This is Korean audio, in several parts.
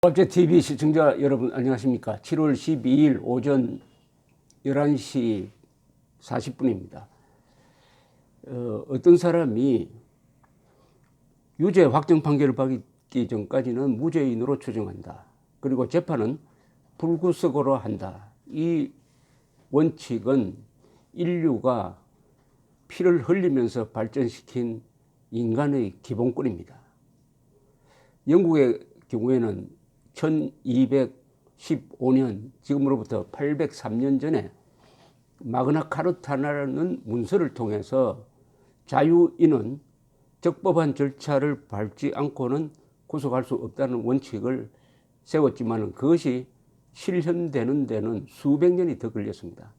법제 TV 시청자 여러분 안녕하십니까? 7월 12일 오전 11시 40분입니다. 어떤 사람이 유죄 확정 판결을 받기 전까지는 무죄인으로 추정한다. 그리고 재판은 불구속으로 한다. 이 원칙은 인류가 피를 흘리면서 발전시킨 인간의 기본권입니다. 영국의 경우에는 1215년, 지금으로부터 803년 전에 마그나 카르타라는 문서를 통해서 자유인은 적법한 절차를 밟지 않고는 구속할 수 없다는 원칙을 세웠지만 그것이 실현되는 데는 수백 년이 더 걸렸습니다.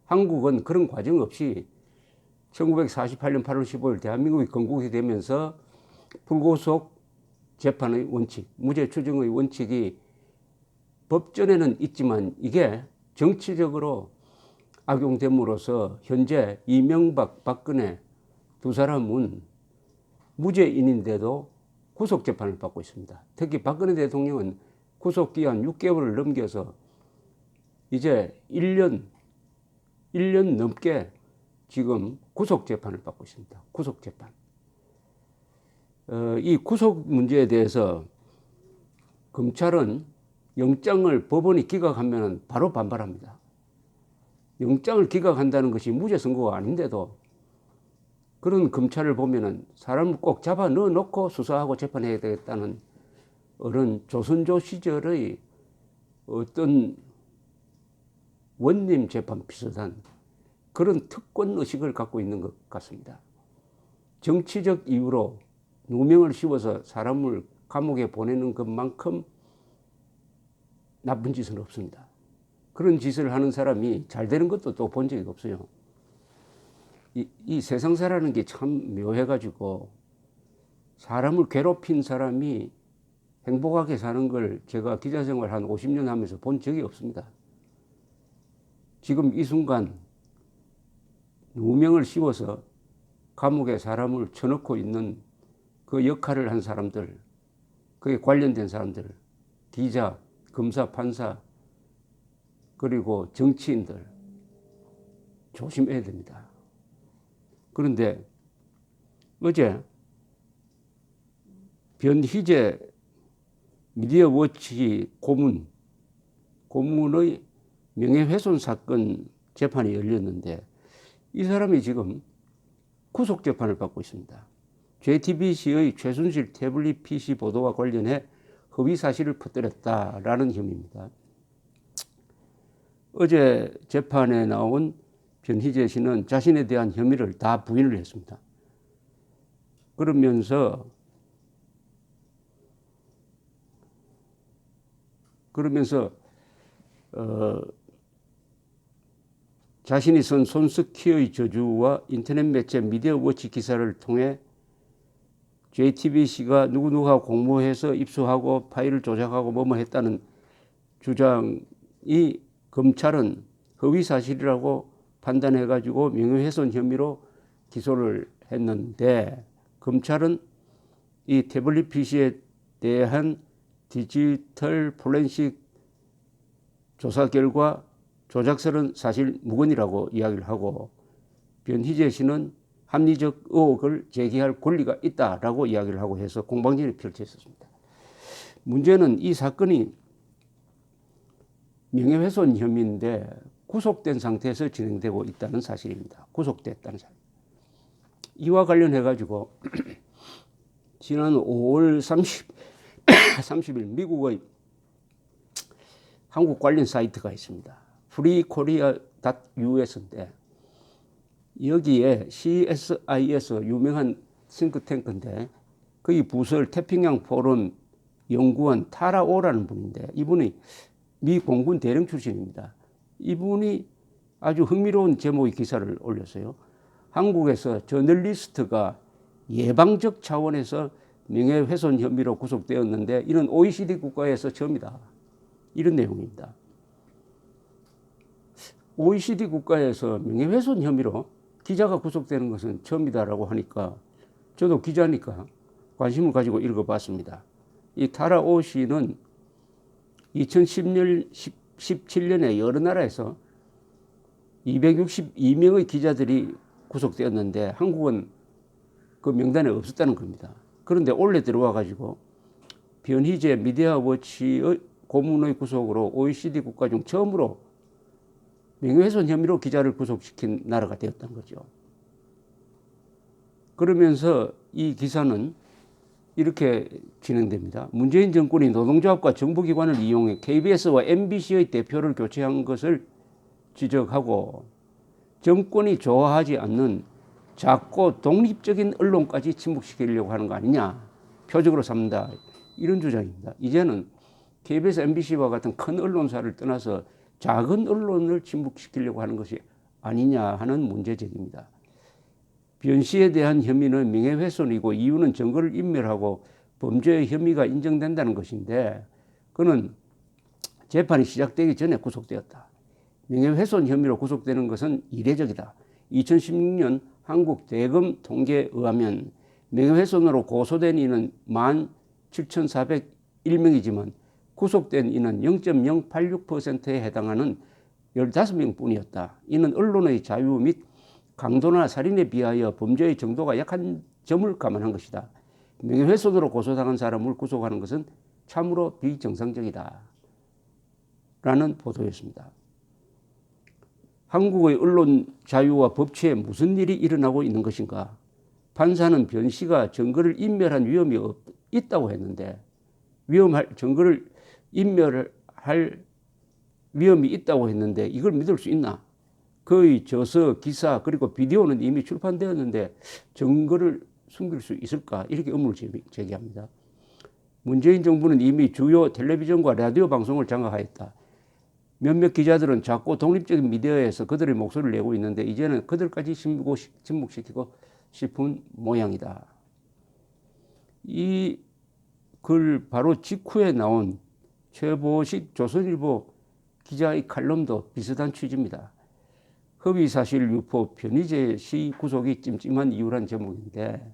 한국은 그런 과정 없이 1948년 8월 15일 대한민국이 건국이 되면서 불구속 재판의 원칙, 무죄 추정의 원칙이 법전에는 있지만 이게 정치적으로 악용됨으로써 현재 이명박, 박근혜 두 사람은 무죄인인데도 구속재판을 받고 있습니다. 특히 박근혜 대통령은 구속기한 6개월을 넘겨서 이제 1년 넘게 지금 구속재판을 받고 있습니다. 구속재판. 이 구속 문제에 대해서 검찰은 영장을 법원이 기각하면 바로 반발합니다. 영장을 기각한다는 것이 무죄 선고가 아닌데도 그런 검찰을 보면은 사람을 꼭 잡아 넣어놓고 수사하고 재판해야 되겠다는 그런 조선조 시절의 어떤 원님 재판 비슷한 그런 특권 의식을 갖고 있는 것 같습니다. 정치적 이유로 누명을 씌워서 사람을 감옥에 보내는 것만큼 나쁜 짓은 없습니다. 그런 짓을 하는 사람이 잘 되는 것도 또 본 적이 없어요. 이 세상 살아가는 게 참 묘해가지고 사람을 괴롭힌 사람이 행복하게 사는 걸 제가 기자생활 한 50년 하면서 본 적이 없습니다. 지금 이 순간 누명을 씌워서 감옥에 사람을 쳐넣고 있는 그 역할을 한 사람들, 그에 관련된 사람들, 기자, 검사, 판사, 그리고 정치인들 조심해야 됩니다. 그런데 어제 변희재 미디어워치 고문의 명예훼손 사건 재판이 열렸는데 이 사람이 지금 구속재판을 받고 있습니다. JTBC의 최순실 태블릿 PC 보도와 관련해 허위 사실을 퍼뜨렸다라는 혐의입니다. 어제 재판에 나온 변희재 씨는 자신에 대한 혐의를 다 부인을 했습니다. 그러면서 자신이 쓴 손스키의 저주와 인터넷 매체 미디어워치 기사를 통해 JTBC가 누구누가 공모해서 입수하고 파일을 조작하고 뭐뭐 했다는 주장이 검찰은 허위사실이라고 판단해가지고 명예훼손 혐의로 기소를 했는데 검찰은 이 태블릿 PC에 대한 디지털 포렌식 조사 결과 조작설은 사실 무근이라고 이야기를 하고 변희재 씨는 합리적 의혹을 제기할 권리가 있다라고 이야기를 하고 해서 공방전이 펼쳐졌습니다. 문제는 이 사건이 명예훼손 혐의인데 구속된 상태에서 진행되고 있다는 사실입니다. 구속됐다는 사실. 이와 관련해 가지고 지난 5월 30일 미국의 한국 관련 사이트가 있습니다. freekorea.us인데 여기에 CSIS 유명한 싱크탱크인데 거기 부설 태평양 포럼 연구원 타라오라는 분인데 이분이 미 공군 대령 출신입니다. 이분이 아주 흥미로운 제목의 기사를 올렸어요. 한국에서 저널리스트가 예방적 차원에서 명예훼손 혐의로 구속되었는데 이는 OECD 국가에서 처음이다. 이런 내용입니다. OECD 국가에서 명예훼손 혐의로 기자가 구속되는 것은 처음이다라고 하니까 저도 기자니까 관심을 가지고 읽어봤습니다. 이 타라오 씨는 2010년, 17년에 여러 나라에서 262명의 기자들이 구속되었는데 한국은 그 명단에 없었다는 겁니다. 그런데 올해 들어와 가지고 변희재 미디어워치의 고문의 구속으로 OECD 국가 중 처음으로 명예훼손 혐의로 기자를 구속시킨 나라가 되었던 거죠. 그러면서 이 기사는 이렇게 진행됩니다. 문재인 정권이 노동조합과 정부기관을 이용해 KBS와 MBC의 대표를 교체한 것을 지적하고 정권이 좋아하지 않는 작고 독립적인 언론까지 침묵시키려고 하는 거 아니냐, 표적으로 삼는다, 이런 주장입니다. 이제는 KBS, MBC와 같은 큰 언론사를 떠나서 작은 언론을 침묵시키려고 하는 것이 아니냐 하는 문제제기입니다. 변 씨에 대한 혐의는 명예훼손이고 이유는 증거를 인멸하고 범죄의 혐의가 인정된다는 것인데 그는 재판이 시작되기 전에 구속되었다. 명예훼손 혐의로 구속되는 것은 이례적이다. 2016년 한국 대검 통계에 의하면 명예훼손으로 고소된 이는 17,401명이지만 구속된 이는 0.086%에 해당하는 15명 뿐이었다. 이는 언론의 자유 및 강도나 살인에 비하여 범죄의 정도가 약한 점을 감안한 것이다. 명예훼손으로 고소당한 사람을 구속하는 것은 참으로 비정상적이다. 라는 보도였습니다. 한국의 언론 자유와 법치에 무슨 일이 일어나고 있는 것인가? 판사는 변 씨가 증거를 인멸한 위험이 있다고 했는데 증거를 인멸할 위험이 있다고 했는데 이걸 믿을 수 있나? 그의 저서, 기사 그리고 비디오는 이미 출판되었는데 증거를 숨길 수 있을까? 이렇게 의문을 제기합니다. 문재인 정부는 이미 주요 텔레비전과 라디오 방송을 장악하였다. 몇몇 기자들은 작고 독립적인 미디어에서 그들의 목소리를 내고 있는데 이제는 그들까지 침묵시키고 싶은 모양이다. 이 글 바로 직후에 나온 최보식 조선일보 기자의 칼럼도 비슷한 취지입니다. 허위사실 유포 변희재 씨 구속이 찜찜한 이유란 제목인데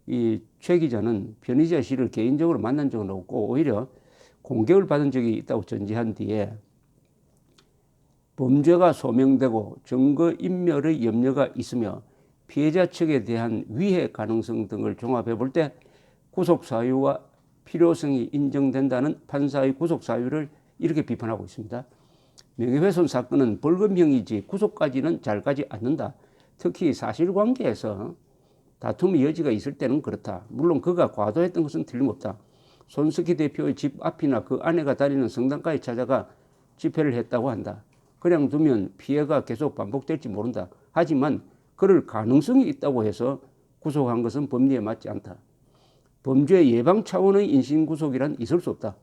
이 최 기자는 변희재 씨를 개인적으로 만난 적은 없고 오히려 공격을 받은 적이 있다고 전제한 뒤에 범죄가 소명되고 증거 인멸의 염려가 있으며 피해자 측에 대한 위해 가능성 등을 종합해 볼 때 구속 사유와 필요성이 인정된다는 판사의 구속 사유를 이렇게 비판하고 있습니다. 명예훼손 사건은 벌금형이지 구속까지는 잘 가지 않는다. 특히 사실관계에서 다툼의 여지가 있을 때는 그렇다. 물론 그가 과도했던 것은 틀림없다. 손석희 대표의 집 앞이나 그 아내가 다니는 성당까지 찾아가 집회를 했다고 한다. 그냥 두면 피해가 계속 반복될지 모른다. 하지만 그럴 가능성이 있다고 해서 구속한 것은 법리에 맞지 않다. 범죄 예방 차원의 인신구속이란 있을 수 없다.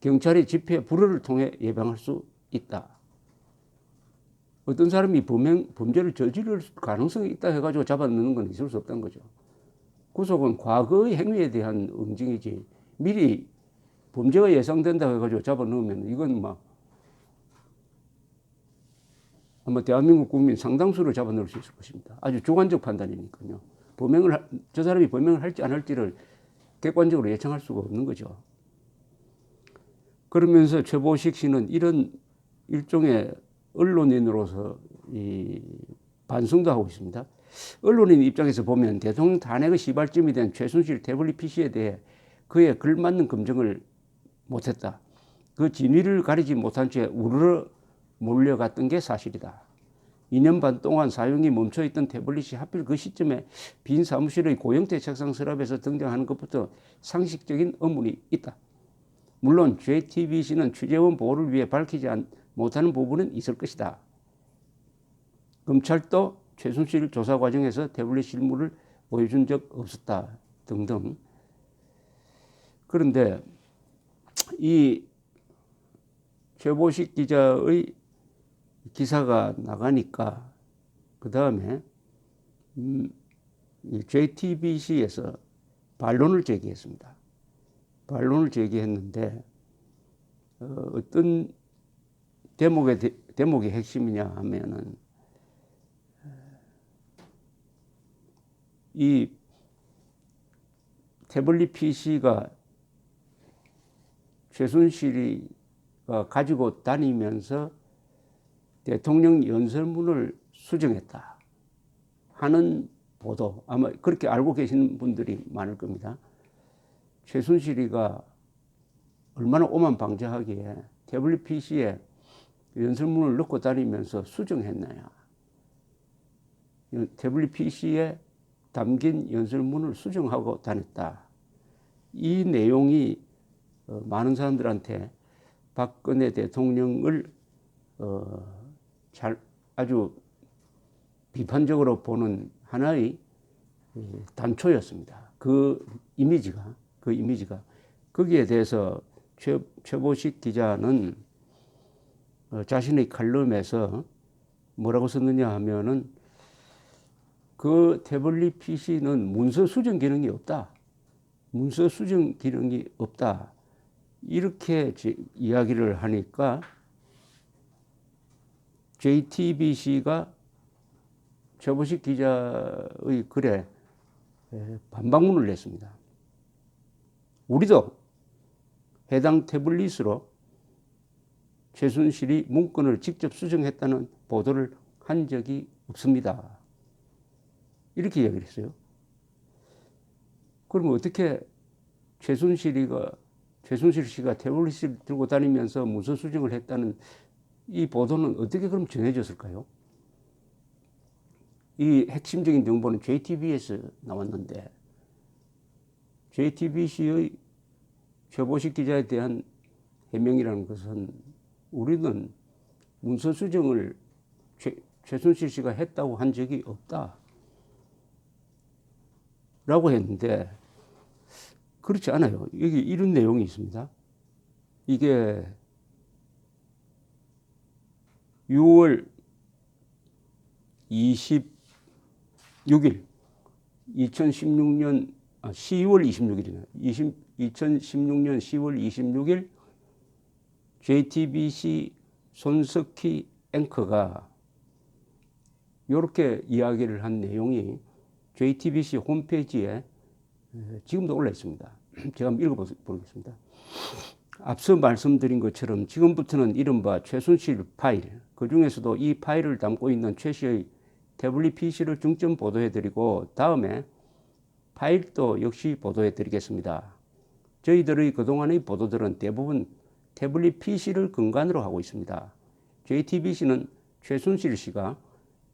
경찰이 집회 불허를 통해 예방할 수 있다. 어떤 사람이 범죄를 저지를 가능성이 있다 해가지고 잡아넣는 건 있을 수 없다는 거죠. 구속은 과거의 행위에 대한 응징이지 미리 범죄가 예상된다 해가지고 잡아넣으면 이건 아마 대한민국 국민 상당수를 잡아넣을 수 있을 것입니다. 아주 주관적 판단이니까요. 저 사람이 범행을 할지 안 할지를 객관적으로 예측할 수가 없는 거죠. 그러면서 최보식 씨는 이런 일종의 언론인으로서 반성도 하고 있습니다. 언론인 입장에서 보면 대통령 탄핵의 시발점이 된 최순실 태블릿 PC에 대해 그의 걸맞는 검증을 못했다. 그 진위를 가리지 못한 채 우르르 몰려갔던 게 사실이다. 2년 반 동안 사용이 멈춰있던 태블릿이 하필 그 시점에 빈 사무실의 고형태 책상 서랍에서 등장하는 것부터 상식적인 의문이 있다. 물론 JTBC는 취재원 보호를 위해 밝히지 못하는 부분은 있을 것이다. 검찰도 최순실 조사 과정에서 태블릿 실물을 보여준 적 없었다 등등. 그런데 이 최보식 기자의 기사가 나가니까 그 다음에 JTBC에서 반론을 제기했습니다. 반론을 제기했는데 어떤 대목의 핵심이냐 하면은 이 태블릿 PC가 최순실이가 가지고 다니면서 대통령 연설문을 수정했다 하는 보도, 아마 그렇게 알고 계시는 분들이 많을 겁니다. 최순실이가 얼마나 오만방자하기에 태블릿 PC에 연설문을 넣고 다니면서 수정했나요? 태블릿 PC에 담긴 연설문을 수정하고 다녔다. 이 내용이 많은 사람들한테 박근혜 대통령을 아주 비판적으로 보는 하나의 단초였습니다. 그 이미지가 거기에 대해서 최보식 기자는 자신의 칼럼에서 뭐라고 썼느냐 하면은 그 태블릿 PC는 문서 수정 기능이 없다. 문서 수정 기능이 없다. 이렇게 이야기를 하니까 JTBC가 최보식 기자의 글에 반박문을 냈습니다. 우리도 해당 태블릿으로 최순실이 문건을 직접 수정했다는 보도를 한 적이 없습니다. 이렇게 이야기를 했어요. 그러면 어떻게 최순실 씨가 태블릿을 들고 다니면서 문서 수정을 했다는 이 보도는 어떻게 그럼 전해졌을까요? 이 핵심적인 정보는 JTBC에서 나왔는데 JTBC의 최보식 기자에 대한 해명이라는 것은 우리는 문서 수정을 최순실 씨가 했다고 한 적이 없다 라고 했는데 그렇지 않아요. 여기 이런 내용이 있습니다. 이게 6월 26일 2016년 10월 26일이네. 2016년 10월 26일 JTBC 손석희 앵커가 이렇게 이야기를 한 내용이 JTBC 홈페이지에 지금도 올라 있습니다. 제가 한번 읽어보겠습니다. 앞서 말씀드린 것처럼 지금부터는 이른바 최순실 파일, 그 중에서도 이 파일을 담고 있는 최 씨의 태블릿 PC를 중점 보도해드리고 다음에 파일도 역시 보도해드리겠습니다. 저희들의 그동안의 보도들은 대부분 태블릿 PC를 근간으로 하고 있습니다. JTBC는 최순실 씨가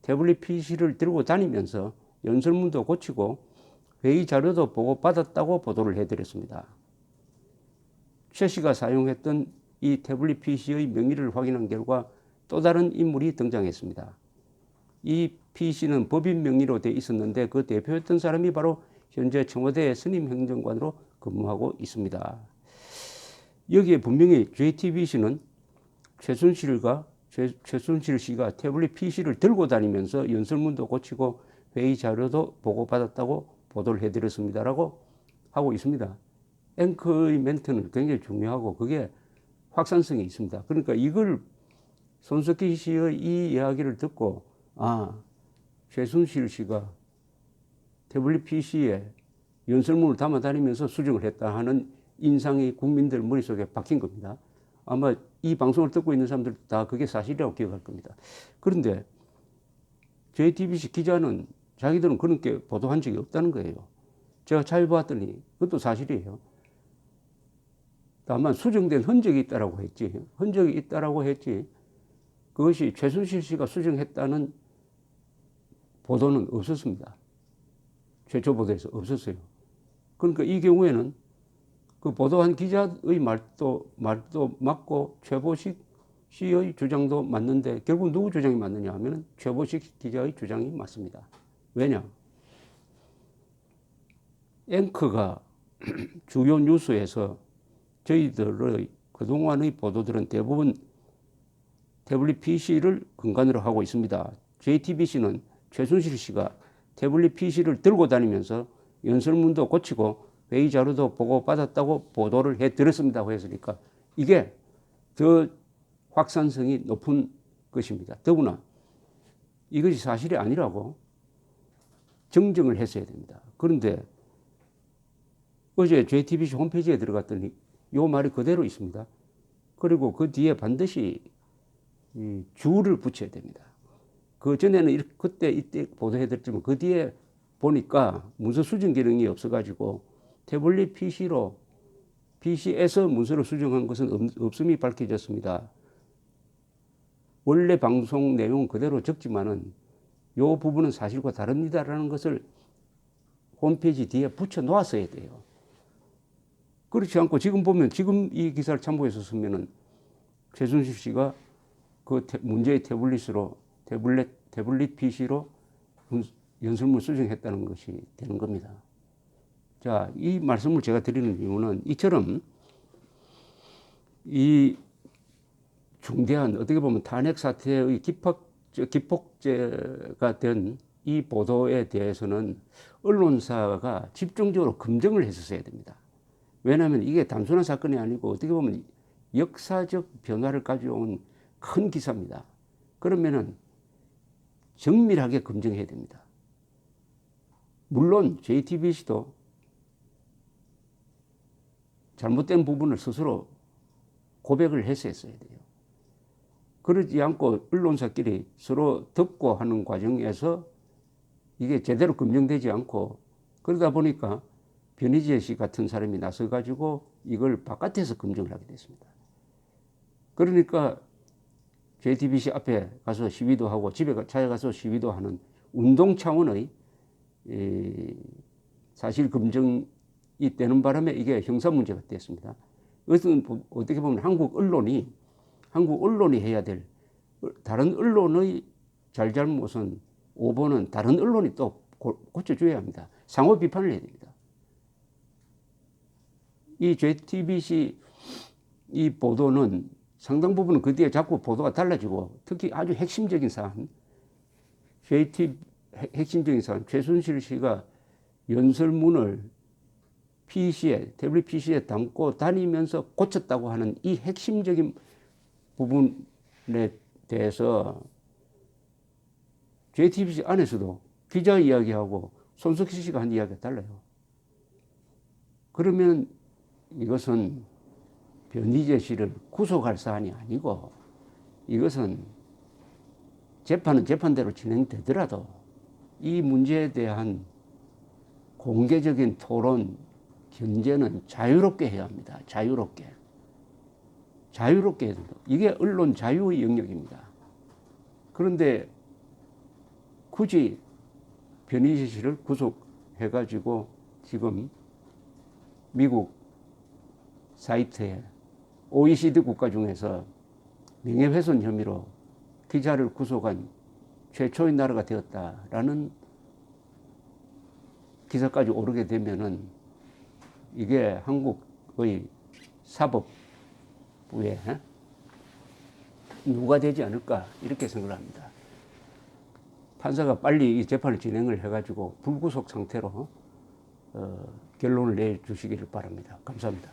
태블릿 PC를 들고 다니면서 연설문도 고치고 회의 자료도 보고받았다고 보도를 해드렸습니다. 최 씨가 사용했던 이 태블릿 PC의 명의를 확인한 결과 또 다른 인물이 등장했습니다. 이 PC는 법인 명의로 돼 있었는데 그 대표였던 사람이 바로 현재 청와대 선임 행정관으로 근무하고 있습니다. 여기에 분명히 JTBC는 최순실 씨가 태블릿 PC를 들고 다니면서 연설문도 고치고 회의 자료도 보고받았다고 보도를 해드렸습니다라고 하고 있습니다. 앵커의 멘트는 굉장히 중요하고 그게 확산성이 있습니다. 그러니까 이걸 손석희 씨의 이 이야기를 듣고 최순실 씨가 태블릿 PC에 연설문을 담아 다니면서 수정을 했다 하는 인상이 국민들 머릿속에 박힌 겁니다. 아마 이 방송을 듣고 있는 사람들 다 그게 사실이라고 기억할 겁니다. 그런데 JTBC 기자는 자기들은 그렇게 보도한 적이 없다는 거예요. 제가 잘 봤더니 그것도 사실이에요. 다만 수정된 흔적이 있다라고 했지. 흔적이 있다라고 했지. 그것이 최순실 씨가 수정했다는 보도는 없었습니다. 최초 보도에서 없었어요. 그러니까 이 경우에는 그 보도한 기자의 말도 맞고 최보식 씨의 주장도 맞는데 결국 누구 주장이 맞느냐 하면 최보식 기자의 주장이 맞습니다. 왜냐? 앵커가 주요 뉴스에서 저희들의 그동안의 보도들은 대부분 태블릿 PC를 근간으로 하고 있습니다. JTBC는 최순실 씨가 태블릿 PC를 들고 다니면서 연설문도 고치고 회의 자료도 보고받았다고 보도를 해드렸습니다. 했으니까 이게 더 확산성이 높은 것입니다. 더구나 이것이 사실이 아니라고 정정을 했어야 됩니다. 그런데 어제 JTBC 홈페이지에 들어갔더니 요 말이 그대로 있습니다. 그리고 그 뒤에 반드시 이 주를 붙여야 됩니다. 그 전에는 그때 이때 보도해드렸지만 그 뒤에 보니까 문서 수정 기능이 없어가지고 태블릿 PC에서 문서를 수정한 것은 없음이 밝혀졌습니다. 원래 방송 내용은 그대로 적지만은 요 부분은 사실과 다릅니다라는 것을 홈페이지 뒤에 붙여 놓았어야 돼요. 그렇지 않고 지금 보면 지금 이 기사를 참고해서 쓰면은 최순실 씨가 그 문제의 태블릿 PC로 연설문 수정했다는 것이 되는 겁니다. 자, 이 말씀을 제가 드리는 이유는 이처럼 이 중대한 어떻게 보면 탄핵 사태의 기폭제가 된 이 보도에 대해서는 언론사가 집중적으로 검증을 했었어야 됩니다. 왜냐하면 이게 단순한 사건이 아니고 어떻게 보면 역사적 변화를 가져온 큰 기사입니다. 그러면은 정밀하게 검증해야 됩니다. 물론 JTBC도 잘못된 부분을 스스로 고백을 했어야 돼요. 그러지 않고 언론사끼리 서로 듣고 하는 과정에서 이게 제대로 검증되지 않고 그러다 보니까 변희재 씨 같은 사람이 나서가지고 이걸 바깥에서 검증을 하게 됐습니다. 그러니까 JTBC 앞에 가서 시위도 하고 집에 찾아가서 시위도 하는 운동 차원의 사실 검증이 되는 바람에 이게 형사 문제가 됐습니다. 이것은 어떻게 보면 한국 언론이 해야 될 다른 언론의 잘잘못은 오보는 다른 언론이 또 고쳐줘야 합니다. 상호 비판을 해야 됩니다. 이 JTBC 이 보도는 상당 부분은 그 뒤에 자꾸 보도가 달라지고 특히 아주 핵심적인 사안, 핵심적인 사안, 최순실 씨가 연설문을 태블릿 PC에 담고 다니면서 고쳤다고 하는 이 핵심적인 부분에 대해서 JTBC 안에서도 기자 이야기하고 손석희 씨가 한 이야기가 달라요. 그러면 이것은 변희재 씨를 구속할 사안이 아니고 이것은 재판은 재판대로 진행되더라도 이 문제에 대한 공개적인 토론, 견제는 자유롭게 해야 합니다. 자유롭게 해야 된다. 이게 언론 자유의 영역입니다. 그런데 굳이 변희재 씨를 구속해가지고 지금 미국 사이트에 OECD 국가 중에서 명예훼손 혐의로 기자를 구속한 최초의 나라가 되었다라는 기사까지 오르게 되면은 이게 한국의 사법부에 누가 되지 않을까 이렇게 생각을 합니다. 판사가 빨리 이 재판을 진행을 해가지고 불구속 상태로 결론을 내주시기를 바랍니다. 감사합니다.